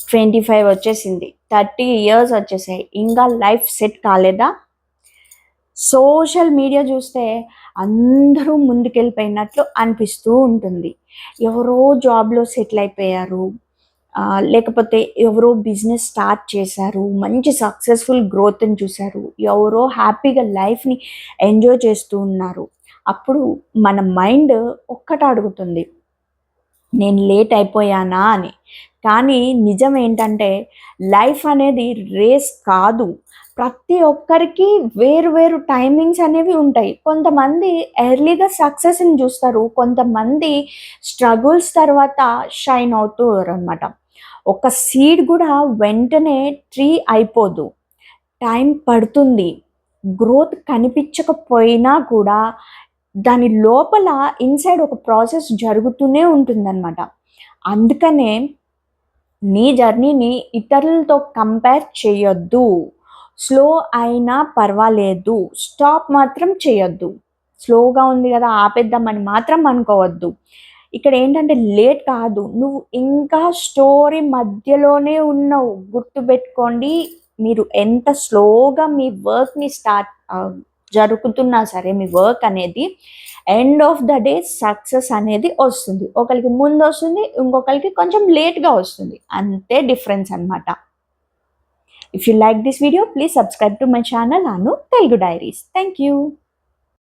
25 వచ్చేసింది, 30 ఇయర్స్ వచ్చేసాయి, ఇంకా లైఫ్ సెట్ కాలేదా? సోషల్ మీడియా చూస్తే అందరూ ముందుకెళ్ళిపోయినట్లు అనిపిస్తూ ఉంటుంది. ఎవరో జాబ్లో సెటిల్ అయిపోయారు, లేకపోతే ఎవరో బిజినెస్ స్టార్ట్ చేశారు, మంచి సక్సెస్ఫుల్ గ్రోత్ని చూశారు, ఎవరో హ్యాపీగా లైఫ్ని ఎంజాయ్ చేస్తూ ఉన్నారు. అప్పుడు మన మైండ్ ఒక్కట అడుగుతుంది, నేను లేట్ అయిపోయానా అని. కానీ నిజం ఏంటంటే లైఫ్ అనేది రేస్ కాదు. ప్రతి ఒక్కరికి వేరు వేరు టైమింగ్స్ అనేవి ఉంటాయి. కొంతమంది ఎర్లీగా సక్సెస్ని చూస్తారు, కొంతమంది స్ట్రగుల్స్ తర్వాత షైన్ అవుతారు అనమాట. ఒక సీడ్ కూడా వెంటనే ట్రీ అయిపోదు, టైం పడుతుంది. గ్రోత్ కనిపించకపోయినా కూడా దాని లోపల ఇన్సైడ్ ఒక ప్రాసెస్ జరుగుతూనే ఉంటుందన్నమాట. అందుకనే నీ జర్నీని ఇతరులతో కంపేర్ చేయొద్దు. స్లో అయినా పర్వాలేదు, స్టాప్ మాత్రం చేయొద్దు. స్లోగా ఉంది కదా ఆపేద్దామని మాత్రం అనుకోవద్దు. ఇక్కడ ఏంటంటే లేట్ కాదు, నువ్వు ఇంకా స్టోరీ మధ్యలోనే ఉన్నావు. గుర్తుపెట్టుకోండి, మీరు ఎంత స్లోగా మీ వర్క్ని జరుగుతున్నా సరే, మీ వర్క్ అనేది end of the day success అనేది వస్తుంది. ఒకరికి ముందు వస్తుంది, ఇంకొకరికి కొంచెం లేట్గా వస్తుంది, అంతే డిఫరెన్స్ అనమాట. If you like this video, please subscribe to my channel Anu Telugu Diaries. Thank you.